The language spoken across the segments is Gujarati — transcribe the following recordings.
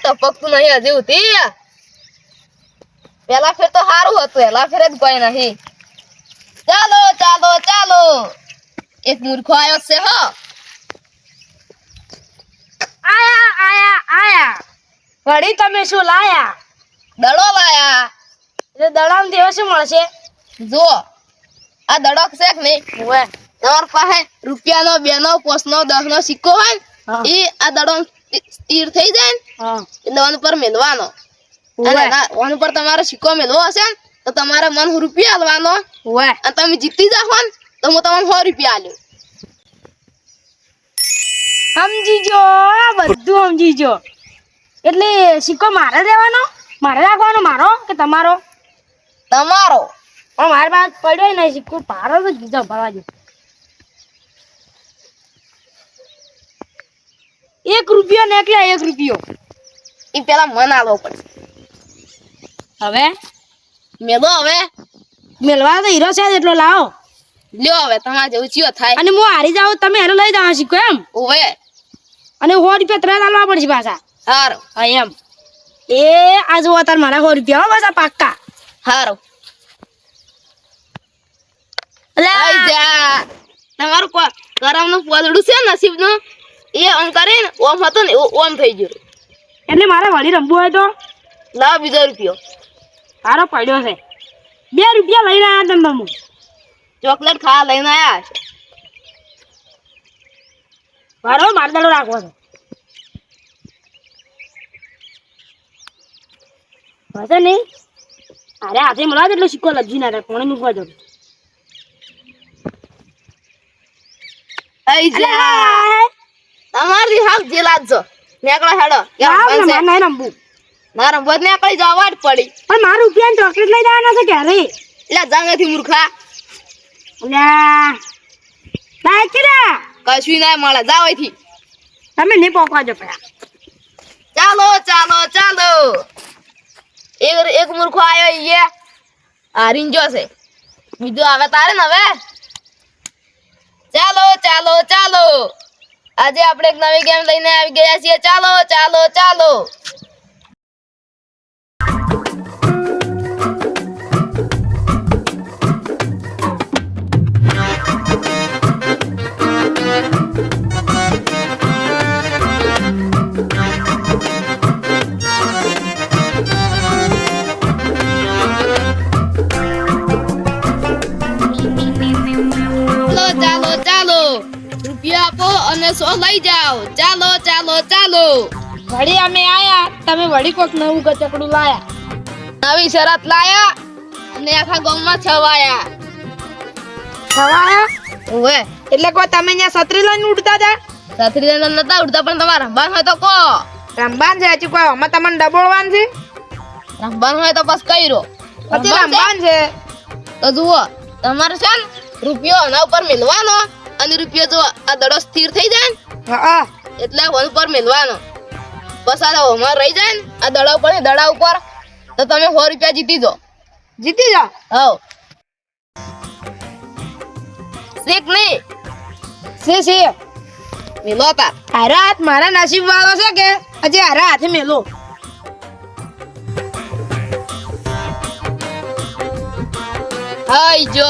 ટપકતું નહીં હજી ઉતી પેલા ફેર તો સારું હતું પેલા ફેર જ કોઈ નહીં ચાલો ચાલો ચાલો એક મૂર્ખો આવ્યો છે હો આયા આયા આયા વળી તમે શું લાયા દડો લાયા એટલે દડામ દેવો શું મળશે જો આ દડો છે કે નહીં ઓવે તમાર પાસે રૂપિયાનો 2 નો 5 નો 10 નો સિક્કો હોય હા. એ આ દડો સ્થિર થઈ જાય ને હા એટલે ઓન પર મેલવાનો ઓવે ઓન પર તમારો સિક્કો મેલવો હશે ને તો તમારે મન રૂપિયા આલવાનો ઓવે અને તમે જીતી જાવ ને તો હું તમને 100 રૂપિયા આલ્યો સમજી જો બધું સમજી જો એટલે સિક્કો મારે દેવાનો મારે રાખવાનો મારો કે તમારો તમારો પણ મારી પાસે પડ્યો નહીં સિક્કો પારો તો ગીજો ભરવા દે 1 રૂપિયો ને એટલે 1 રૂપિયો એ પેલા મન આલવો પડશે હવે મેલો હવે મેલવા તો હીરો છે જ એટલો લાવો લ્યો હવે તમારે જેવું ચિયો થાય અને હું હારી જાઉં તમે એને લઈ જાવ સિક્કો એમ ઓવે અને 100 રૂપિયા ત્રણ આલવા પડશે પાછા હારો હા એમ એ આ જુઓ તાર મારા 100 રૂપિયા હો પાછા પાક્કા હારો અલા આઈ જા તમારું કરમનું પોદડું છે નસીબનું એ આમ કરીને ઓમ હતો ને ઓમ થઈ ગયો એટલે મારે વળી રમવું હોય તો લાવ બીજો રૂપિયો સારો પડ્યો છે 2 રૂપિયા લઈને આવ્યા તમે હું ચોકલેટ ખાવા લઈને આયા છે મારો માર દાડો રાખવો છે વાંધો નહીં અરે હાથે મળવા દે એટલો સિક્કો લજી ના કોણે મૂકવા દો આઈ જા તમારી હાફ જેલાજો નેકળો હેડો નહીં રમવું ના રમત નેકળી જવા જ પડી પણ મારા રૂપિયા ચોકલેટ લઈ જવાના છે ક્યારે એટલે જાંગેથી મૂર્ખા અલ્યા લાયકીરા કશું ના મળે જાવ અહીંથી તમે નહીં પોકવા જો પયા ચાલો ચાલો ચાલો એક મૂર્ખો આવ્યો ઈએ હારીન જોશે બીજો આવે તારે ને હવે ચાલો ચાલો ચાલો આજે આપણે એક નવી ગેમ લઈને આવી ગયા છીએ ચાલો ચાલો ચાલો ચાલો ચાલો રૂપિયા આપો અને 100 લઈ જાઓ ચાલો ચાલો ચાલો વળી અમે આયા તમે વળી કોક નવું ગચકડું લાયા નવી શરત લાયા અને આખા ગામમાં છવાયા ખવાયા ઓવે એટલે કોઈ તમે અહીંયા છત્રી લઈને ઉડતા હતા છત્રી લઈને નતા ઉડતા પણ તમારે રમવાનું હોય તો કો રમવાન છે હજી કોઈ અમે તમને ડબોળવાન છે રમવાનું હોય તો બસ કર્યો પછી રમવાન છે તો જુઓ તમારે છે ને રૂપિયો આના ઉપર મેલવાનો અને રૂપિયો જો આ દડો સ્થિર થઈ જાય ને હા એટલે વન ઉપર મેલવાનો બસ આ હોમાં રહી જાય ને આ દડા ઉપર ને દડા ઉપર તો તમે 100 રૂપિયા જીતી જો જીતી જાઓ હવ શીખ નહીં છે મેલો તાર હારા હાથ મારા નસીબ વાળો છે કે હજી હારા હાથે મેલો હાઈ જો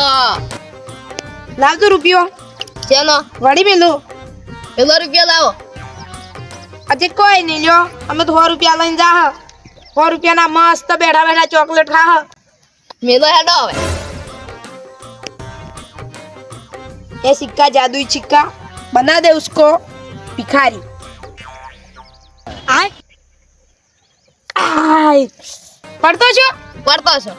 લાવજો રૂપિયો ચેનો વળી મેલો પેલો રૂપિયા લાવો હજી કોઈ નહીં લ્યો અમે તો 100 રૂપિયા લઈને જા 100 રૂપિયાના મસ્ત બેઠા બેઠા ચોકલેટ ખા મેલો હેડો હવે ये सिक्का जादुई सिक्का बना दे उसको भिखारी आय आय पढ़तो छो પડતો છો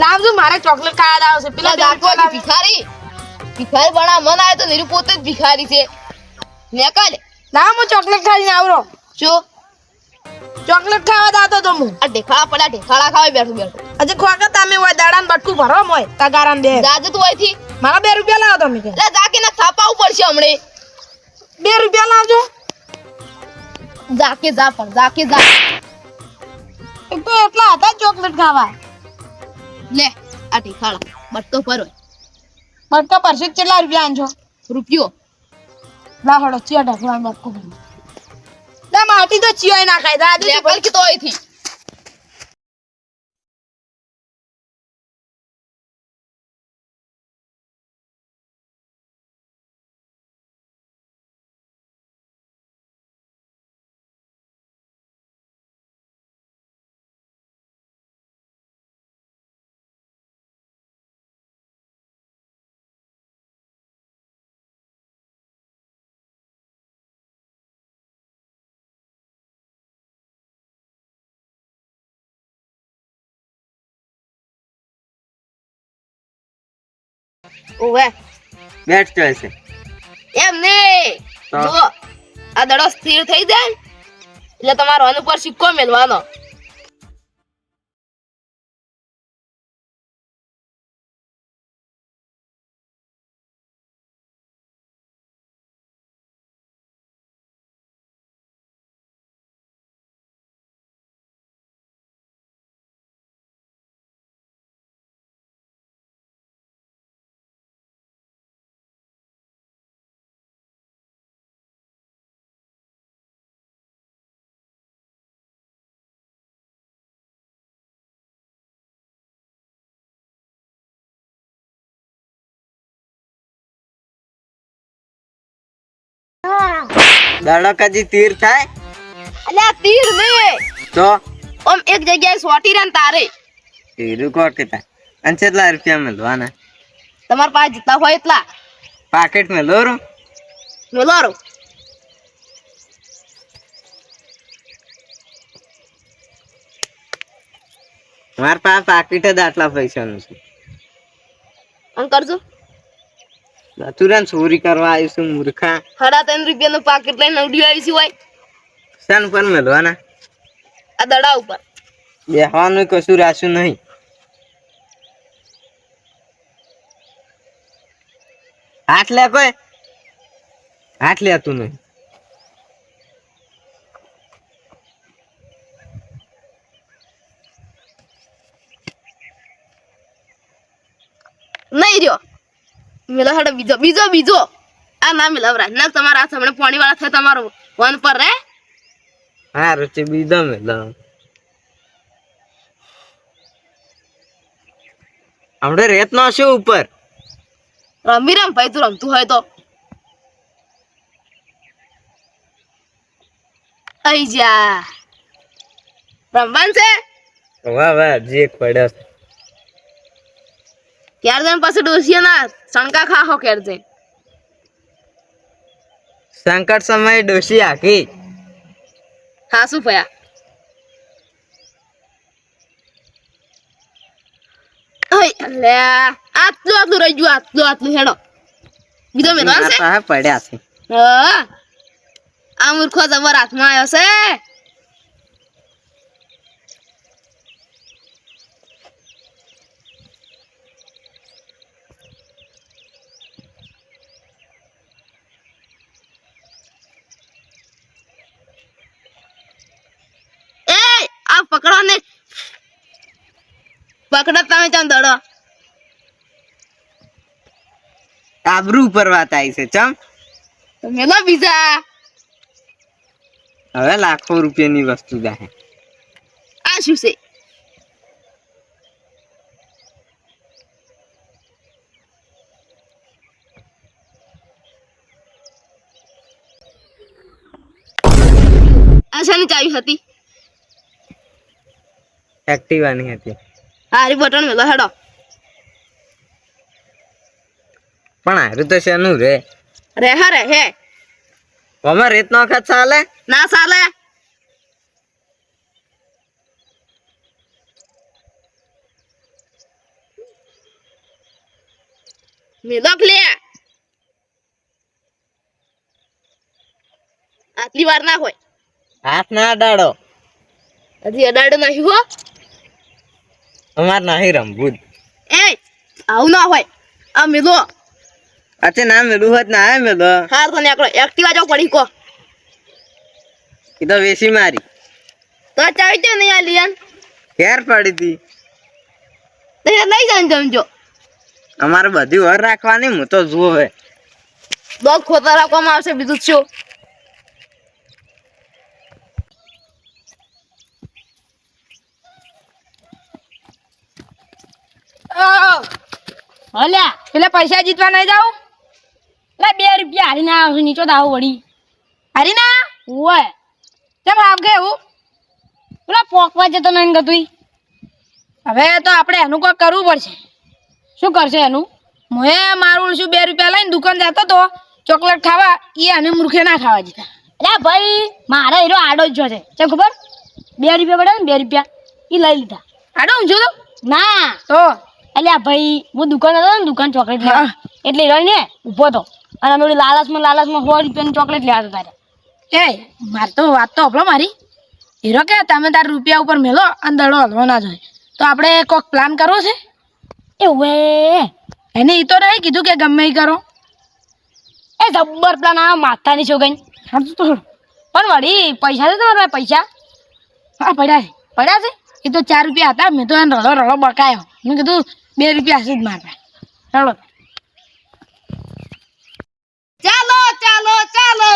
लावજો मारे चॉकलेट खाया दाव से પેલા દાખવા ભિખારી ભિખારી બના મન આવે તો નીરુ પોતે જ ભિખારી છે નેકાલે लाव मु चॉकलेट खाई आवरो શું चॉकलेट खावा दातो तो मु આ ઢેખાડા પડ્યા ઢેખાડા ખાવા બેઠું બેઠું अजे खोका तामे वो दाडान बटकू भरो मोय तगाराम दे જાજુ તું અહીંથી मारा 2 रुपया लाव તમે કે એટલે જાકે ના થાપાવું પડશે હમણે 2 रुपया लावજો જાકે જા પણ જાકે જા એક તો એટલા હતા ચોકલેટ ખાવા લે આ ઢેખાડા બટકો ભરો બટકા પરસે કેટલા રૂપિયા આંજો રૂપિયો લાહડો ચિયા ઢકવા બટકો લે માર હતી તો ચિયોય ના ખાય દાદુ લે કલ કીધો અહીંથી ઓવે બેસ્ટ છે એમ નહીં તો? જો આ દડો સ્થિર થઈ જાય ને, એટલે તમારો આન ઉપર સિક્કો મેલવાનો. દાડો કદી તીર થાય અલ્યા તીર ને તો ઓમ એક જગ્યાએ સોટી રહે ને તારે તીરું કો કેતા અને કેટલા રૂપિયા મળવાના તમારા પાસે જીતા હોય એટલા પાકેટ માં લોરો મેલોરો. મારા પાસે પાકીટ જ આટલા પૈસાનું છે આમ કરજો. તુરંત ચોરી કરવા આવીશું મૂર્ખા 3.5 રૂપિયાનું પાકીટ લઈને ઉડી આવી હોય શાન પર મળવાના આ દડા ઉપર. બેહવાનું કશું રાખ્યું નહીં હાથ લે કોઈ હાથ લેતું નહીં નહીં રહ્યો મેલો હાડો બીજો બીજો બીજો આ ના મિલાવરા ના તમારા હાથ હમણાં પાણી વાળા થાય તમારો વન પર રે. હા રૂચિ બીજો મેલો હમણાં રેત નો શું ઉપર રમી રમ ભાઈ તું રમતું હોય તો. આઈ જા રમવાનું છે વાહ વાહ જે પડ્યો છે. ક્યારે જઈને પાસે ડોસિયાના સણકા ખાહો ક્યારે જઈને. સંકટ સમયે ડોશી આખી હા શું ભયા લે આટલું આટલું રહી ગયું આટલું હેડો બીજો મેળવા છે. મારા પાસે પડ્યા છે હા આ મૂર્ખો જબર હાથમાં આવ્યો છે. એ આ પકડો ને પકડો તમે ચમ દડો. આબરૂ ઉપર વાત આવી છે ચમ મેલો બીજા હવે લાખો રૂપિયાની વસ્તુ જાહે આ શું છે આ શાની ચાવી હતી એક્ટિવાની હતી હારી બટન મેલો હેડો. પણ હારું તો શેનું રે રે હા રે હે અમાર રેત નો વખત ચાલે ના ચાલે. મેલો લે આટલી વાર ના હોય હાથ ના અડાડો હજી અડાડો નહીં હો. અમાર નહીં રમવું જ. એ આવું ના હોય આ મેલો અચ્છા ના મેલું હોત ના હે મેલો હાર તો નીકળો એક્ટિવા જાવ પડી કો એ તો વેસી મારી તો આ ચાવી તો નહીં આ લિયન ઘેર પડી હતી તો એ લઈ જાય જમજો અમારે બધી ઓર રાખવાની હું તો જુઓ હવે દોગ ખોતા રાખવામાં આવશે બીજું શું હલ્યા પેલા પૈસા જીતવા નહીં જાવ લે 2 રૂપિયા હારી ના આવશે નીચો દાવ વળી હારી ના ઓય કેમ આમ કે એવું પેલા પોકવા જતો નહીં ગતું હવે તો આપણે એનું કોઈ કરવું પડશે શું કરશે એનું મોએ મારું શું 2 રૂપિયા લઈને દુકાન જતો તો ચોકલેટ ખાવા એ અને મૂર્ખે ના ખાવા દીધા અલ્યા ભાઈ મારે હીરો આડો જ છે કેમ ખબર 2 રૂપિયા પડે ને 2 રૂપિયા એ લઈ લીધા આડો હું છું તો ના તો અલ્યા ભાઈ હું દુકાન હતો ને દુકાન ચોકલેટ લેવા એટલે હીરો ને ઊભો તો અને અમે ઓલી લાલચમાં 100 રૂપિયાની ચોકલેટ લેવા હતા તારે એ માર તો વાત તો હપલો મારી હીરો કે તમે તાર રૂપિયા ઉપર મેલો અને દડો હલવો ના જોઈએ તો આપણે કોઈક પ્લાન કરવો છે એ વે એને ઈ તો નહીં કીધું કે ગમે ઈ કરો એ જબ્બર પ્લાન આ માથાની છોકરી સમજતો પણ વળી પૈસા છે તમારા પાસે પૈસા હા પડ્યા છે પડ્યા છે એ તો 4 રૂપિયા હતા મેં તો એને રડો બકાયો મેં કીધું 2 રૂપિયા હશે જ મારા ચાલો ચાલો ચાલો ચાલો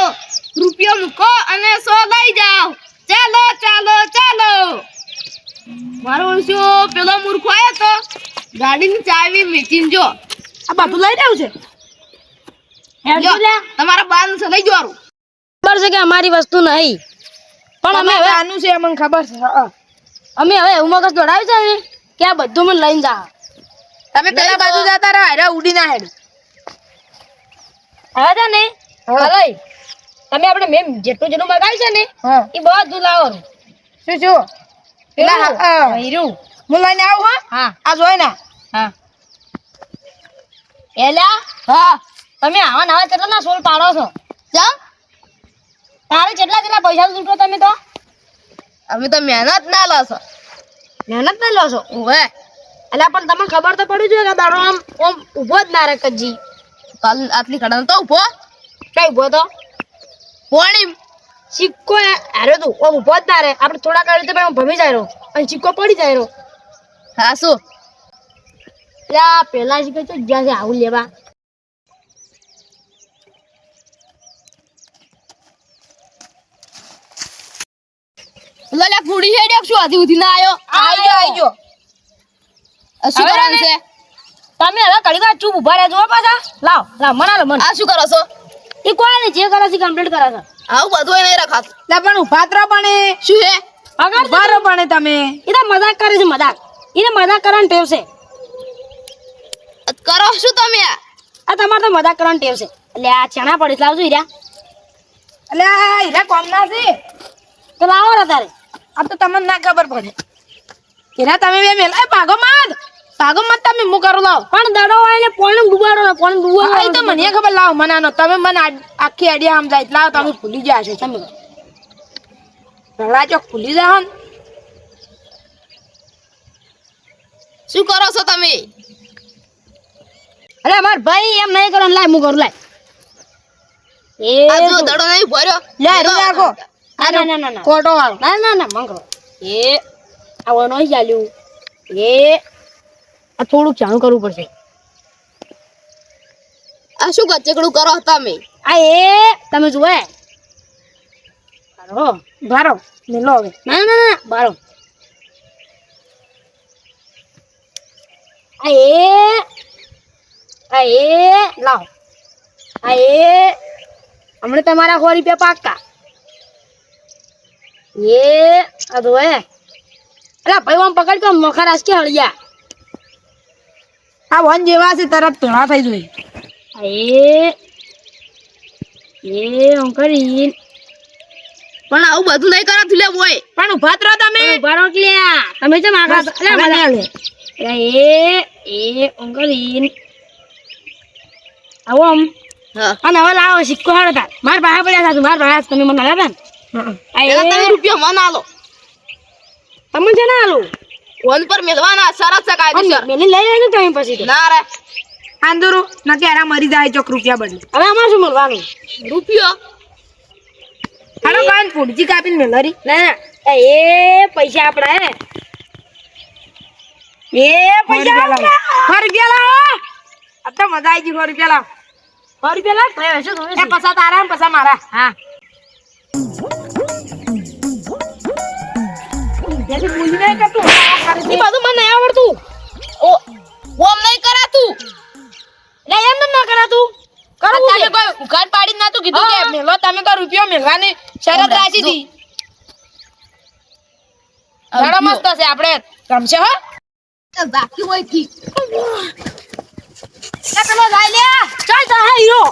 રૂપિયો મૂકો અને 100 લઈ જાઓ ચાલો ચાલો ચાલો મારો શું પેલો મૂર્ખો આવ્યો તો ગાડીની ચાવી વેચીને જો આ બધું લઈ રહ્યું છે જો તમારા બાન છે લઈ જવાનું ખબર છે કે અમારી વસ્તુ નહીં પણ અમે હવે આનું છે મને ખબર છે અમે હવે એવું મગજ દોડાવી છે ને કે આ બધું મને લઈને જા તમે પેલા બાજુ જતા રહો અરે ઉડી ના હેડ હવે છે ને લઈ તમે આપણે મેં જેટલું મગાવ્યું છે ને હા એ બધું લાવવાનું શું પેલા હીરું હું લઈને આવું હા આ જોઈ ના હા એલા હા તમે આવા નવા કેટલા ના સોલ પાડો છો જામ તારે કેટલા પૈસા લૂંટો તમે તો અમે તો મહેનત ના લો છો મહેનત ના લો છો ઓવે એટલે પણ તમને ખબર તો પડી જોઈએ કે દાડો આમ ઊભો જ ના રહે કજી આટલી કડા તો ઉભો કઈ ઊભો તો પોણી સિક્કો હારે તું આમ ઊભો જ ના રહે આપણે થોડા કાઢી તો પણ ભમી જાય રહ્યો અને સિક્કો પડી જાય રહ્યો હા શું એટલે આ પેલા સિક્કો તો જ્યાં છે આવું લેવા લલ્યા ફૂડી હેડ શું આધી ઉધી ના આયો શું કરવાનું છે તમે હવે ઘડી વાર ચૂપ ઉભા રહેજો પાછા લાવ મનાલો મન આ શું કરો છો એ કોઈ જે કરે છે કમ્પ્લીટ કરે છે આવું બધું નહીં રખાતું લે પણ ઉભા જ રહો પણ શું હે આગળ ઉભા રહો પણ તમે એ તો મજાક કરે છે મજાક એને મજાક કરવાની ટેવ છે કરો શું તમે આ તમારે તો મજાક કરવાની ટેવ છે એટલે આ ચણા પડી લાવજો હીરા એટલે હીરા કોમ ના છે તો લાવો ને તારે આ તો તમને ના ખબર પડે હીરા તમે બે મેલા ભાગો મત તમે હું કરું લાવ પણ દડો આવીને પોણી ડૂબાડો ને પોણી ડૂબાડો એ તો મને ખબર લાવ મનાનો તમે મને આખી આઈડિયા સમજાય લાવ તમે ભૂલી ગયા છો તમે રડા ચોક ભૂલી જાઓ ને શું કરો છો તમે અરે માર ભાઈ એમ નહીં કરો લાય હું કરું લાય એ આ જો દડો નહીં ભર્યો લે રૂ રાખો ના કોટો વાળો ના મંગો એ આવો નહીં ચાલ્યું એ આ થોડુંક ચાલુ કરવું પડશે આ શું ગચેકડું કરો તમે આ એ તમે જુએ બારો બારો મેલો હવે ના બારો આ એ લાવ આ એ હમણાં તમારા 100 રૂપિયા પાક્કા એ આ જુએ અરે ભાઈ આમ પકડ કે મખા રાસ કે હળિયા આ વન જેવા છે તરત ભેળા થઈ જોઈએ એ અંકરી પણ આવું બધું નહીં કરાતું લે બોય પણ ઉભા જ રહો તમે બારો ક્લ્યા તમે કેમ આગળ એ અંકરી આવો આમ હા અને હવે લાવો સિક્કો હાડો તાર માર પાસે પડ્યા હતા માર પાસે તમે મને લાવ્યા પેલા તમે રૂપિયા મન આલો તમે છે ના આલો ફોન પર મેલવાના સરસ છે કાયદેસર મેલી લઈ લેજો તમે પછી ના રે આંદુરુ નકે આરા મરી જાય ચોક રૂપિયા બદલી હવે અમાર શું મળવાનું રૂપિયો હાલો કાન ફૂડજી કાપીને મેલરી ના એ પૈસા આપડા હે એ પૈસા આપડા 100 રૂપિયા લાવો આ તો મજા આવી ગઈ 100 રૂપિયા લાવ 100 રૂપિયા લાગ ભાઈ હશે એ પસા તારા ને પસા મારા હા જેથી બોલી નહીં કે તું એ બધું મને નહીં આવડતું ઓ ઓમ નહીં કરાતું એટલે એમ ના કરાતું કરવું તમે છે કોઈ ઉઘાડ પાડી ના તું કીધું કે હા. મેલો તમે તો રૂપિયો મેલવાની શરત રાખી હતી ઘણો મસ્ત છે આપણે ગમશે હો બાકી હોય થી પેલો જાય લે ચાલ તા હીરો